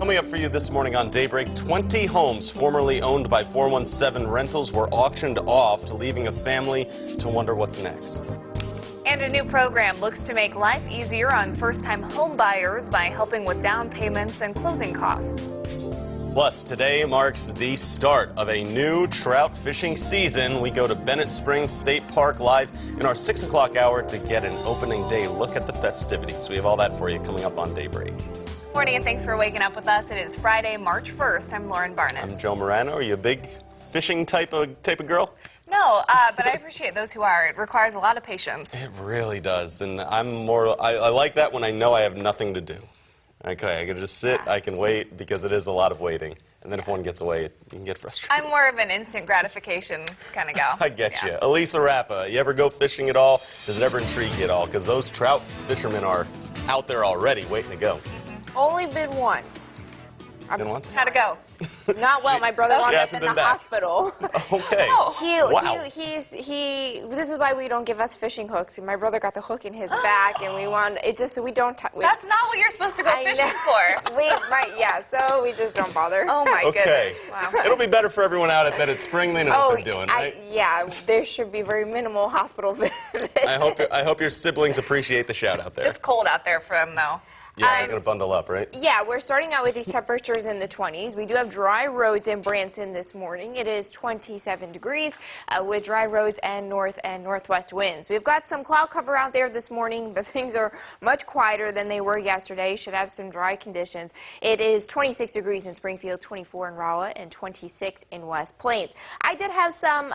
Coming up for you this morning on Daybreak, 20 homes formerly owned by 417 Rentals were auctioned off, leaving a family to wonder what's next. And a new program looks to make life easier on first-time home buyers by helping with down payments and closing costs. Plus, today marks the start of a new trout fishing season. We go to Bennett Springs State Park live in our 6 o'clock hour to get an opening day look at the festivities. We have all that for you coming up on Daybreak. Morning and thanks for waking up with us. It is Friday, March 1st. I'm Lauren Barnes. I'm Joe Morano. Are you a big fishing type of girl? No, but I appreciate those who are. It requires a lot of patience. It really does, and I like that when I know I have nothing to do. Okay, I can just sit, I can wait, because it is a lot of waiting. And then if one gets away, you can get frustrated. I'm more of an instant gratification kind of gal. I get you. Elisa Rappa, you ever go fishing at all? Does it ever intrigue you at all? Because those trout fishermen are out there already waiting to go. Only been once. Been once? How'd it go? Not well. My brother wound up in the hospital. Okay. Wow. This is why we don't give us fishing hooks. My brother got the hook in his back, and we want it just so we don't. That's not what you're supposed to go fishing for. So we just don't bother. Oh my goodness! Wow. It'll be better for everyone out at Bennett Spring. They know what they're doing, right? There should be very minimal hospital visits. I hope your siblings appreciate the shout out there. Just cold out there for them, though. Yeah, they're going to bundle up, right? Yeah, we're starting out with these temperatures in the 20s. We do have dry roads in Branson this morning. It is 27 degrees with dry roads and north and northwest winds. We've got some cloud cover out there this morning, but things are much quieter than they were yesterday. Should have some dry conditions. It is 26 degrees in Springfield, 24 in Rolla, and 26 in West Plains. I did have some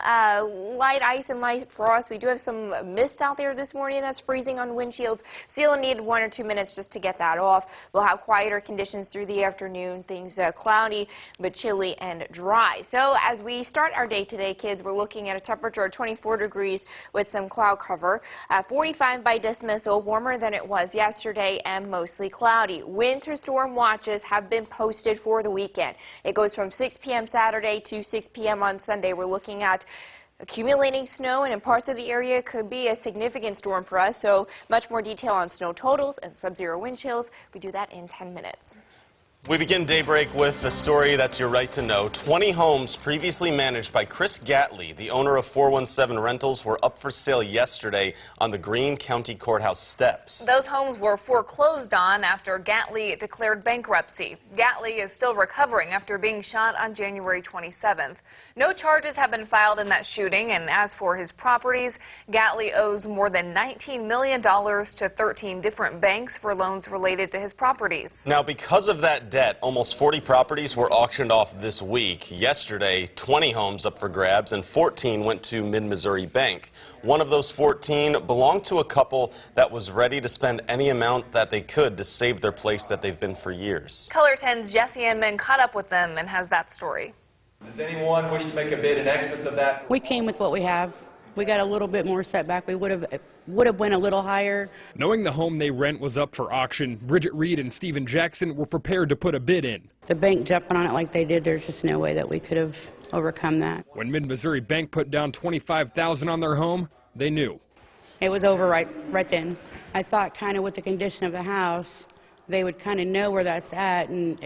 light ice and light frost. We do have some mist out there this morning that's freezing on windshields. Still need 1 or 2 minutes just to get that off. We'll have quieter conditions through the afternoon, things cloudy but chilly and dry. So as we start our day today, kids, we're looking at a temperature of 24 degrees with some cloud cover, 45 by dismissal, warmer than it was yesterday and mostly cloudy. Winter storm watches have been posted for the weekend. It goes from 6 p.m. Saturday to 6 p.m. on Sunday. We're looking at accumulating snow, and in parts of the area could be a significant storm for us. So much more detail on snow totals and sub-zero wind chills. We do that in 10 minutes. We begin Daybreak with a story that's your right to know. 20 homes previously managed by Chris Gatley, the owner of 417 Rentals, were up for sale yesterday on the Greene County Courthouse steps. Those homes were foreclosed on after Gatley declared bankruptcy. Gatley is still recovering after being shot on January 27th. No charges have been filed in that shooting, and as for his properties, Gatley owes more than $19 million to 13 different banks for loans related to his properties. Now, because of that debt, almost 40 properties were auctioned off this week. Yesterday, 20 homes up for grabs and 14 went to Mid-Missouri Bank. One of those 14 belonged to a couple that was ready to spend any amount that they could to save their place that they've been for years. Color 10's Jesse Inman caught up with them and has that story. Does anyone wish to make a bid in excess of that? We came with what we have. We got a little bit more setback. We would have went a little higher. Knowing the home they rent was up for auction, Bridget Reed and Stephen Jackson were prepared to put a bid in. The bank jumping on it like they did, there's just no way that we could have overcome that. When Mid-Missouri Bank put down $25,000 on their home, they knew. It was over right then. I thought kind of with the condition of the house, they would kind of know where that's at and,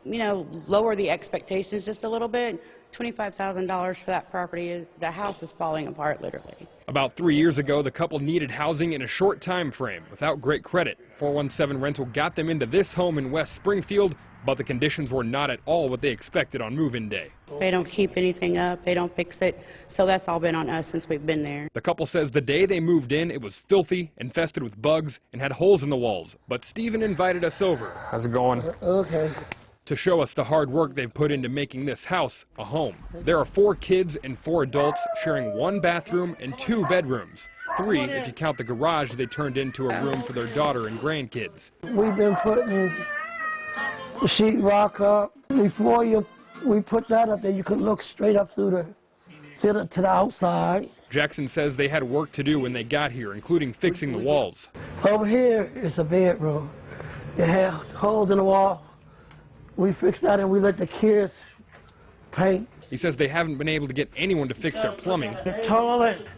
lower the expectations just a little bit. $25,000 for that property, the house is falling apart literally. About 3 years ago, the couple needed housing in a short time frame without great credit. 417 Rental got them into this home in West Springfield, but the conditions were not at all what they expected on move-in day. They don't keep anything up, they don't fix it, so that's all been on us since we've been there. The couple says the day they moved in, it was filthy, infested with bugs, and had holes in the walls. But Stephen invited us over. How's it going? Okay. To show us the hard work they've put into making this house a home. There are 4 kids and 4 adults sharing 1 bathroom and 2 bedrooms. 3 if you count the garage they turned into a room for their daughter and grandkids. We've been putting the sheetrock up. Before we put that up there, you could look straight up through to the outside. Jackson says they had work to do when they got here, including fixing the walls. Over here is a bedroom. It had holes in the wall. We fixed that and we let the kids paint. He says they haven't been able to get anyone to fix their plumbing. The toilet,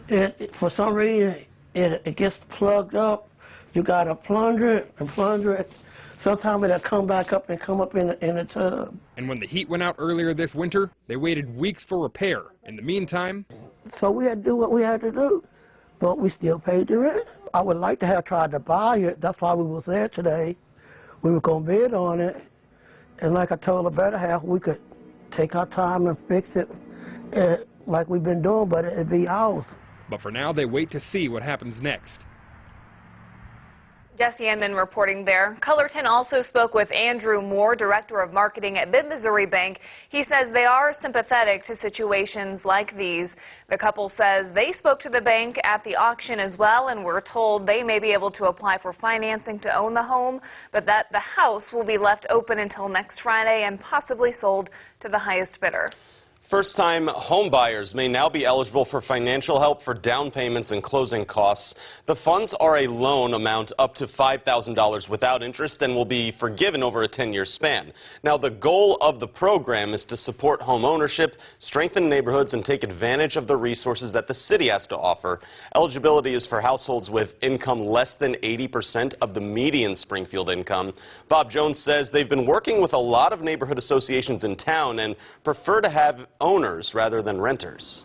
for some reason, it gets plugged up. You got to plunger it and plunger it. sometimes it'll come back up and come up in the tub. And when the heat went out earlier this winter, they waited weeks for repair. In the meantime, So we had to do what we had to do, but we still paid the rent. I would like to have tried to buy it. That's why we was there today. We were going to bid on it. And like I told the better half, we could take our time and fix it like we've been doing, but it'd be ours. but for now they wait to see what happens next. Jesse Inman reporting there. Cullerton also spoke with Andrew Moore, Director of Marketing at Mid-Missouri Bank. He says they are sympathetic to situations like these. The couple says they spoke to the bank at the auction as well and were told they may be able to apply for financing to own the home, but that the house will be left open until next Friday and possibly sold to the highest bidder. First-time home buyers may now be eligible for financial help for down payments and closing costs. The funds are a loan amount up to $5,000 without interest and will be forgiven over a 10-year span. Now, the goal of the program is to support home ownership, strengthen neighborhoods, and take advantage of the resources that the city has to offer. Eligibility is for households with income less than 80% of the median Springfield income. Bob Jones says they've been working with a lot of neighborhood associations in town and prefer to have owners rather than renters.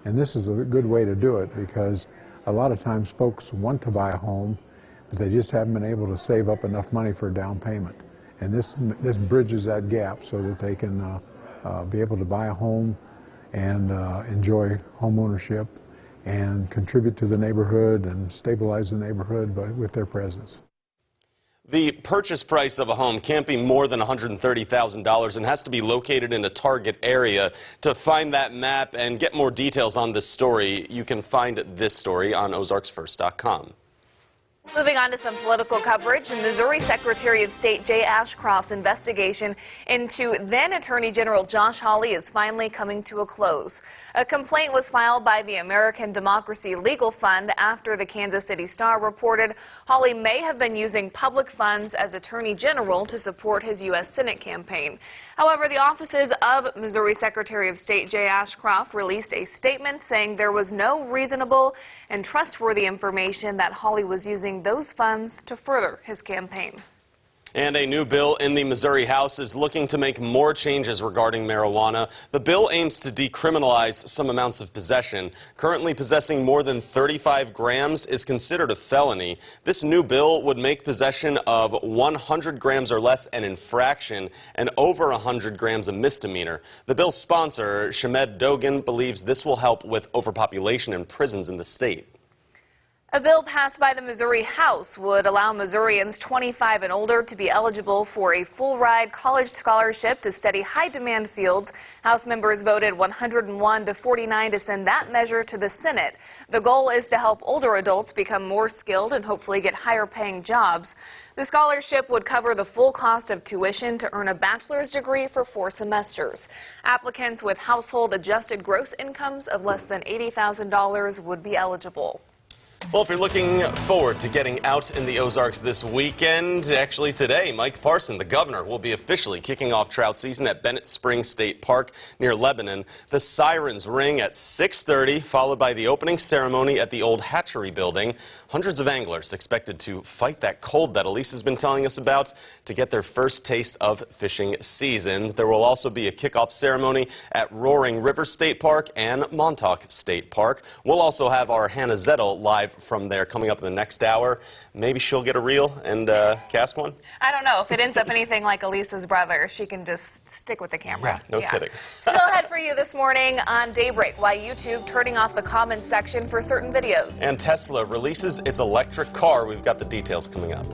And this is a good way to do it because a lot of times folks want to buy a home, but they just haven't been able to save up enough money for a down payment. And this bridges that gap so that they can be able to buy a home and enjoy home ownership and contribute to the neighborhood and stabilize the neighborhood with their presence. The purchase price of a home can't be more than $130,000 and has to be located in a target area. To find that map and get more details on this story, you can find this story on ozarksfirst.com. Moving on to some political coverage, Missouri Secretary of State Jay Ashcroft's investigation into then Attorney General Josh Hawley is finally coming to a close. A complaint was filed by the American Democracy Legal Fund after the Kansas City Star reported Hawley may have been using public funds as Attorney General to support his U.S. Senate campaign. However, the offices of Missouri Secretary of State Jay Ashcroft released a statement saying there was no reasonable and trustworthy information that Hawley was using those funds to further his campaign. And a new bill in the Missouri House is looking to make more changes regarding marijuana. The bill aims to decriminalize some amounts of possession. Currently, possessing more than 35 grams is considered a felony. This new bill would make possession of 100 grams or less an infraction and over 100 grams a misdemeanor. The bill's sponsor, Shamed Dogan, believes this will help with overpopulation in prisons in the state. A bill passed by the Missouri House would allow Missourians 25 and older to be eligible for a full-ride college scholarship to study high-demand fields. House members voted 101 to 49 to send that measure to the Senate. The goal is to help older adults become more skilled and hopefully get higher-paying jobs. The scholarship would cover the full cost of tuition to earn a bachelor's degree for 4 semesters. Applicants with household adjusted gross incomes of less than $80,000 would be eligible. Well, if you're looking forward to getting out in the Ozarks this weekend, actually today, Mike Parson, the governor, will be officially kicking off trout season at Bennett Springs State Park near Lebanon. The sirens ring at 6:30, followed by the opening ceremony at the old hatchery building. Hundreds of anglers expected to fight that cold that Elise has been telling us about to get their first taste of fishing season. There will also be a kickoff ceremony at Roaring River State Park and Montauk State Park. We'll also have our Hannah Zettel live from there coming up in the next hour. Maybe she'll get a reel and cast one? I don't know. If it ends up anything like Elisa's brother, she can just stick with the camera. Yeah, no kidding. Still ahead for you this morning on Daybreak, why YouTube turning off the comments section for certain videos. And Tesla releases its electric car. We've got the details coming up.